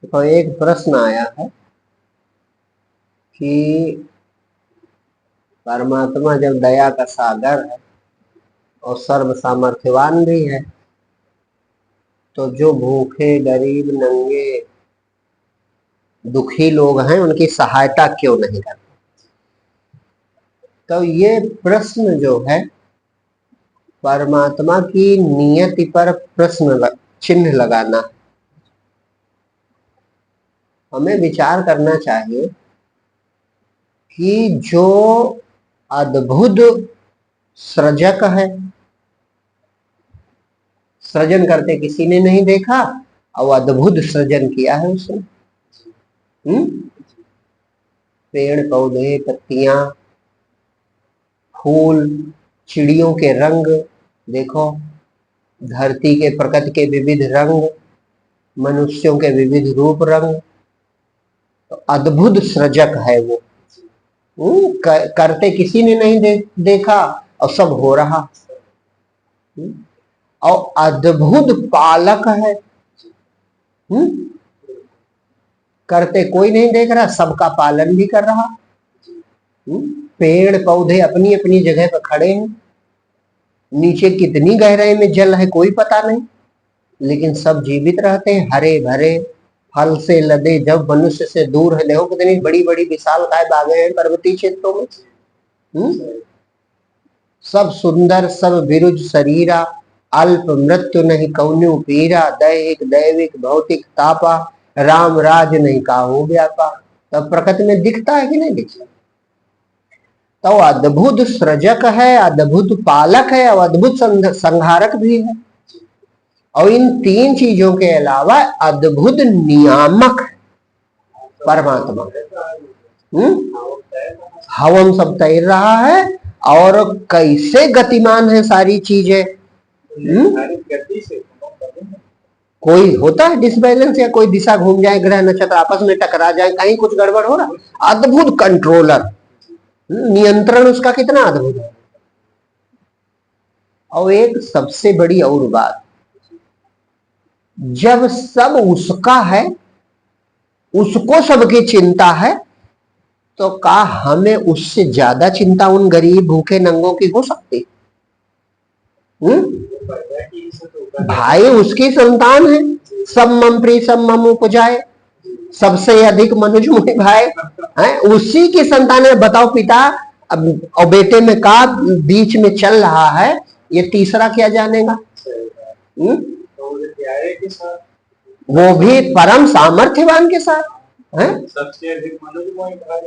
तो एक प्रश्न आया है कि परमात्मा जब दया का सागर है और सर्व सामर्थ्यवान भी है, तो जो भूखे, गरीब, नंगे, दुखी लोग हैं उनकी सहायता क्यों नहीं करते? तो ये प्रश्न जो है परमात्मा की नियति पर चिन्ह लगाना। हमें विचार करना चाहिए कि जो अद्भुत सृजक है, सृजन करते किसी ने नहीं देखा और अद्भुत सृजन किया है उसने। पेड़ पौधे, पत्तियां, फूल, चिड़ियों के रंग देखो, धरती के प्रकृति के विविध रंग, मनुष्यों के विविध रूप रंग, तो अद्भुत सृजक है वो। करते किसी ने नहीं देखा और सब हो रहा। और अद्भुत पालक है। करते कोई नहीं देख रहा, सबका पालन भी कर रहा। पेड़ पौधे अपनी अपनी जगह पर खड़े हैं, नीचे कितनी गहराई में जल है कोई पता नहीं, लेकिन सब जीवित रहते हैं, हरे भरे, फल से लदे, जब मनुष्य से दूर है। देखो कितनी बड़ी बड़ी विशालकाय बागें हैं पर्वतीय क्षेत्रों में। सब सुंदर, सब विरुज शरीरा, अल्प मृत्यु नहीं कौन्यू पीरा, दैहिक दैविक भौतिक तापा, राम राज नहीं काहू व्यापा। तब प्रकृति में दिखता है कि नहीं दिखता? तो अद्भुत सृजक है, अद्भुत पालक है और अद्भुत संहारक भी है। और इन तीन चीजों के अलावा अद्भुत नियामक परमात्मा। हवा सब तैर रहा है और कैसे गतिमान है सारी चीजें। कोई होता है डिसबैलेंस या कोई दिशा घूम जाए, ग्रह नक्षत्र आपस में टकरा जाए, कहीं कुछ गड़बड़ हो रहा? अद्भुत कंट्रोलर, नियंत्रण उसका कितना अद्भुत है। और एक सबसे बड़ी और बात, जब सब उसका है, उसको सबकी चिंता है, तो का हमें उससे ज्यादा चिंता उन गरीब भूखे नंगों की हो सकती? भाई उसकी संतान है, सब मम प्रिय सब मम उपजाए, सबसे अधिक मनुज मुनि भाई है, उसी की संतान है। बताओ पिता और बेटे में का बीच में चल रहा है, ये तीसरा क्या जानेगा? वो भी परम सामर्थ्यवान के साथ है। सबसे अधिक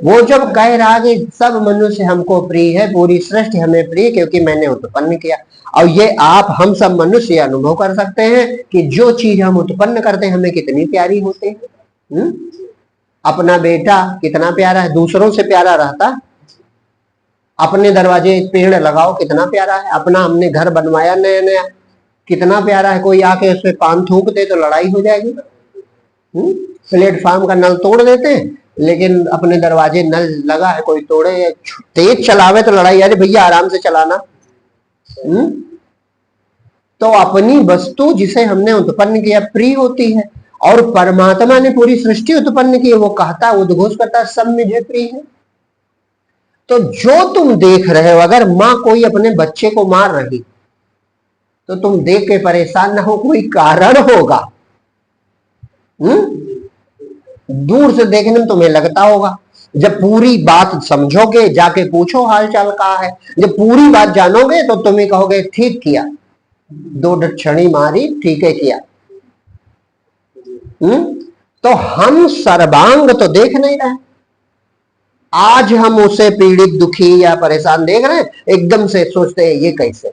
वो जब कह रहा कि सब मनुष्य हमको प्रिय है, पूरी सृष्टि हमें प्रिय क्योंकि मैंने उत्पन्न किया। और ये आप हम सब मनुष्य अनुभव कर सकते हैं कि जो चीज हम उत्पन्न करते हैं हमें कितनी प्यारी होती है। अपना बेटा कितना प्यारा है, दूसरों से प्यारा रहता। अपने दरवाजे पेड़ लगाओ कितना प्यारा है, अपना हमने घर बनवाया नया नया कितना प्यारा है, कोई आके उस पर पान थूक दे तो लड़ाई हो जाएगी। प्लेटफॉर्म का नल तोड़ देते हैं, लेकिन अपने दरवाजे नल लगा है, कोई तोड़े, तेज चलावे तो लड़ाई। अरे भैया आराम से चलाना। तो अपनी वस्तु जिसे हमने उत्पन्न किया प्रिय होती है, और परमात्मा ने पूरी सृष्टि उत्पन्न की, वो कहता उद्घोष करता सब मुझे प्रिय है। तो जो तुम देख रहे हो, अगर माँ कोई अपने बच्चे को मार रही तो तुम देख के परेशान ना हो, कोई कारण होगा। दूर से देखने में तुम्हें लगता होगा, जब पूरी बात समझोगे, जाके पूछो हालचाल का है, जब पूरी बात जानोगे तो तुम्हें कहोगे ठीक किया, दो डक्षणी मारी, ठीक है किया। तो हम सर्वांग तो देख नहीं रहे। आज हम उसे पीड़ित दुखी या परेशान देख रहे हैं, एकदम से सोचते हैं ये कैसे,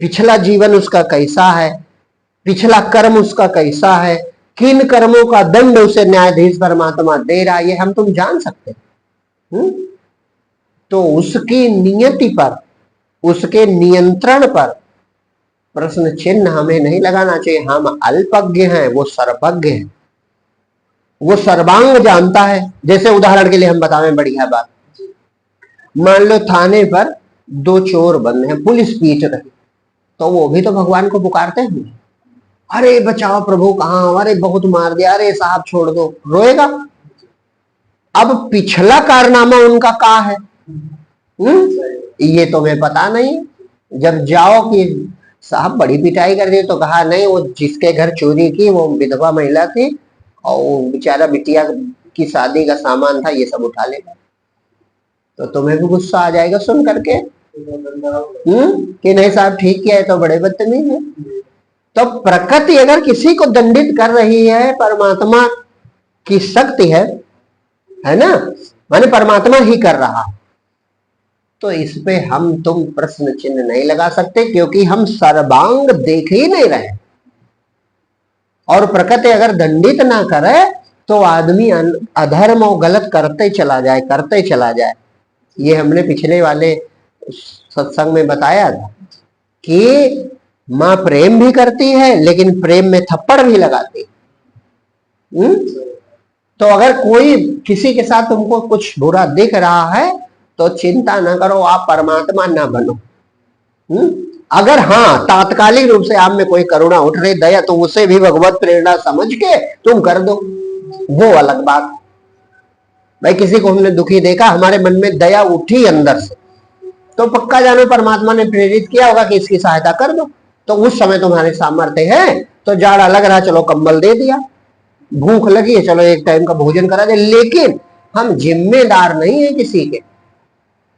पिछला जीवन उसका कैसा है, पिछला कर्म उसका कैसा है, किन कर्मों का दंड उसे न्यायाधीश परमात्मा दे रहा है, ये हम तुम जान सकते हैं। तो उसकी नियति पर, उसके नियंत्रण पर प्रश्न चिन्ह हमें नहीं लगाना चाहिए। हम अल्पज्ञ हैं, वो सर्वज्ञ है, वो सर्वांग जानता है। जैसे उदाहरण के लिए हम बतावें बढ़िया बात, मान लो थाने पर दो चोर बंद हैं, पुलिस पीट रही, तो वो भी तो भगवान को पुकारते हैं। अरे बचाओ प्रभु, कहाँ, अरे बहुत मार दिया, अरे साहब छोड़ दो, रोएगा। अब पिछला कारनामा उनका कहाँ है? ये तुम्हें पता नहीं। जब जाओ कि साहब बड़ी पिटाई कर दी, तो कहा नहीं, वो जिसके घर चोरी की वो विधवा महिला थी और वो बेचारा बिटिया की शादी का सामान था, ये सब उठा लेगा। तो तुम्हें भी गुस्सा आ जाएगा सुन करके, कि नहीं साहब ठीक किया है, तो बड़े बदतमीज है। तो प्रकृति अगर किसी को दंडित कर रही है, परमात्मा की शक्ति है ना, माने परमात्मा ही कर रहा, तो इस पे हम तुम प्रश्न चिन्ह नहीं लगा सकते, क्योंकि हम सर्वांग देख ही नहीं रहे। और प्रकृति अगर दंडित ना करे तो आदमी अधर्म और गलत करते चला जाए। ये हमने पिछले वाले सत्संग में बताया था कि माँ प्रेम भी करती है, लेकिन प्रेम में थप्पड़ भी लगाती। तो अगर कोई किसी के साथ तुमको कुछ बुरा दिख रहा है तो चिंता ना करो, आप परमात्मा ना बनो। अगर हाँ तात्कालिक रूप से आप में कोई करुणा उठ रही, दया, तो उसे भी भगवत प्रेरणा समझ के तुम कर दो, वो अलग बात। भाई किसी को हमने दुखी देखा, हमारे मन में दया उठी अंदर से, तो पक्का जानो परमात्मा ने प्रेरित किया होगा कि इसकी सहायता कर दो। तो उस समय तुम्हारे सामर्थ्य है, तो जाड़ा लग रहा, चलो कंबल दे दिया, भूख लगी है, चलो एक टाइम का भोजन करा दे। लेकिन हम जिम्मेदार नहीं है किसी के,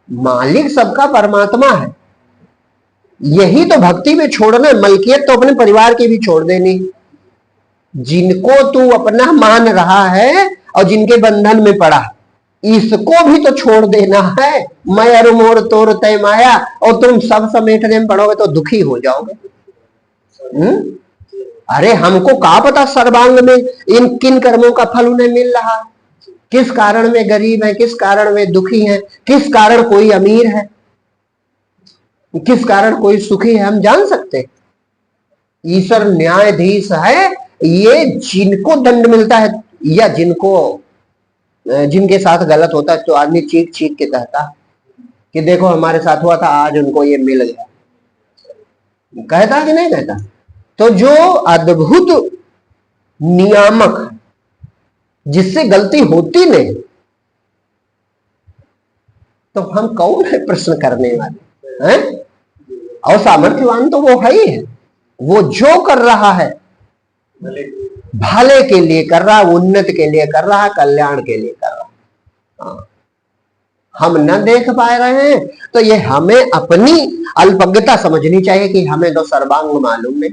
मालिक सबका परमात्मा है। यही तो भक्ति में छोड़ना, मलकियत तो अपने परिवार की भी छोड़ देनी। जिनको तू अपना मान रहा है और जिनके बंधन में पड़ा, इसको भी तो छोड़ देना है। मैं अरु मोर तोर तय माया, और तुम सब समेटने में पड़ोगे तो दुखी हो जाओगे। अरे हमको क्या पता सर्वांग में इन किन कर्मों का फल उन्हें मिल रहा है, किस कारण वे गरीब है, किस कारण वे दुखी हैं, किस कारण कोई अमीर है, किस कारण कोई सुखी है, हम जान सकते। ईश्वर न्यायाधीश है। ये जिनको दंड मिलता है या जिनके साथ गलत होता है, तो आदमी चीख चीख के कहता कि देखो हमारे साथ हुआ था, आज उनको ये मिल गया, कहता कि नहीं कहता? तो जो अद्भुत नियामक है, जिससे गलती होती नहीं, तो हम कौन है प्रश्न करने वाले हैं? और सामर्थ्यवान तो वो है ही है। वो जो कर रहा है भले के लिए कर रहा, उन्नति के लिए कर रहा, कल्याण के लिए कर रहा। हम न देख पा रहे हैं तो ये हमें अपनी अल्पज्ञता समझनी चाहिए कि हमें तो सर्वांग मालूम नहीं।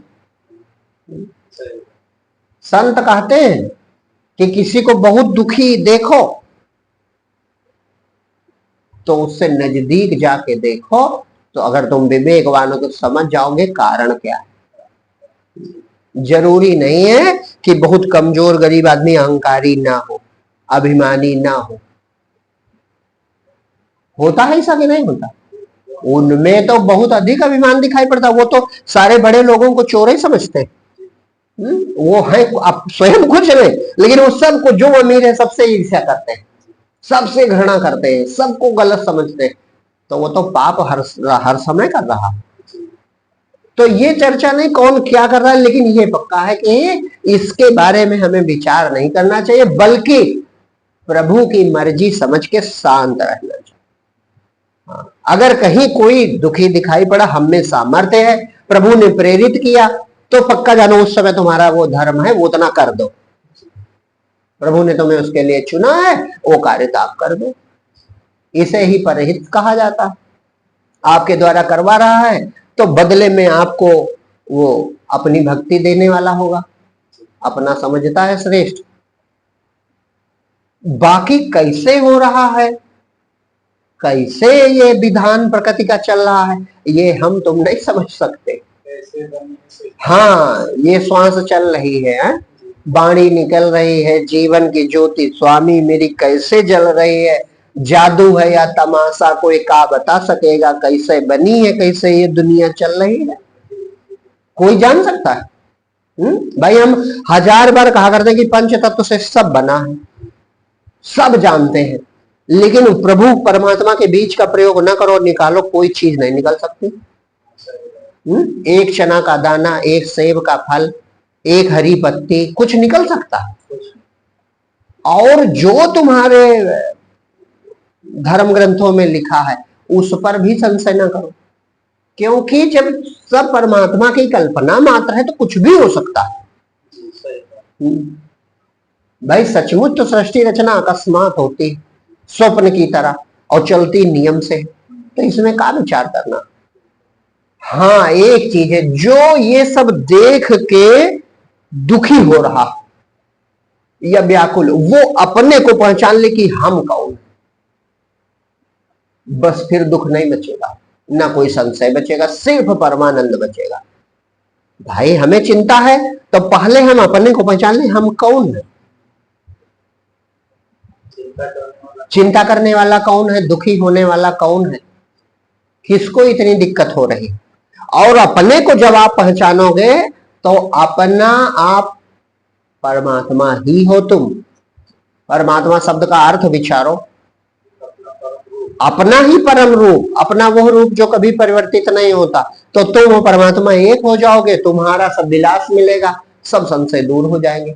संत कहते हैं कि किसी को बहुत दुखी देखो तो उससे नजदीक जाके देखो, तो अगर तुम विवेकवान हो तो समझ जाओगे कारण क्या है। जरूरी नहीं है कि बहुत कमजोर गरीब आदमी अहंकारी ना हो, अभिमानी ना हो। होता है ऐसा कि नहीं होता? उनमें तो बहुत अधिक अभिमान दिखाई पड़ता। वो तो सारे बड़े लोगों को चोर ही समझते हैं। वो है स्वयं कुछ नहीं, लेकिन वो सबको, जो अमीर है सबसे ईर्ष्या करते हैं, सबसे घृणा करते हैं, सबको गलत समझते हैं। तो वो तो पाप हर समय कर रहा। तो ये चर्चा नहीं कौन क्या कर रहा है, लेकिन ये पक्का है कि इसके बारे में हमें विचार नहीं करना चाहिए, बल्कि प्रभु की मर्जी समझ के शांत रहना चाहिए। अगर कहीं कोई दुखी दिखाई पड़ा, हम में सामर्थ्य है, प्रभु ने प्रेरित किया, तो पक्का जानो उस समय तुम्हारा वो धर्म है, वो उतना कर दो। प्रभु ने तुम्हें उसके लिए चुना है, वो कार्य आप कर दो। इसे ही परहित कहा जाता। आपके द्वारा करवा रहा है तो बदले में आपको वो अपनी भक्ति देने वाला होगा, अपना समझता है श्रेष्ठ। बाकी कैसे हो रहा है, कैसे ये विधान प्रकृति का चल रहा है, ये हम तुम नहीं समझ सकते। हाँ, ये श्वास चल रही है, वाणी निकल रही है, जीवन की ज्योति स्वामी मेरी कैसे जल रही है, जादू है या तमाशा, कोई का बता सकेगा कैसे बनी है, कैसे ये दुनिया चल रही है? कोई जान सकता है? भाई हम 1000 बार कहा करते हैं कि पंच तत्व से सब बना है, सब जानते हैं, लेकिन प्रभु परमात्मा के बीच का प्रयोग न करो, निकालो, कोई चीज नहीं निकल सकती। एक चना का दाना, एक सेब का फल, एक हरी पत्ती, कुछ निकल सकता है। और जो तुम्हारे धर्म ग्रंथों में लिखा है उस पर भी संशय न करो, क्योंकि जब सब परमात्मा की कल्पना मात्र है तो कुछ भी हो सकता है। भाई सचमुच तो सृष्टि रचना अकस्मात होती है, स्वप्न की तरह, और चलती नियम से, तो इसमें क्या विचार करना। हाँ एक चीज है, जो ये सब देख के दुखी हो रहा या व्याकुल, वो अपने को पहचान ले कि हम कौन, बस फिर दुख नहीं बचेगा, ना कोई संशय बचेगा, सिर्फ परमानंद बचेगा। भाई हमें चिंता है तो पहले हम अपने को पहचान लें, हम कौन है। चिंता करने वाला कौन है, दुखी होने वाला कौन है, किसको इतनी दिक्कत हो रही। और अपने को जब आप पहचानोगे तो अपना आप परमात्मा ही हो तुम। परमात्मा शब्द का अर्थ विचारो, अपना ही परम रूप, अपना वो रूप जो कभी परिवर्तित नहीं होता। तो तुम परमात्मा एक हो जाओगे, तुम्हारा सब विलास मिलेगा, सब संशय दूर हो जाएंगे।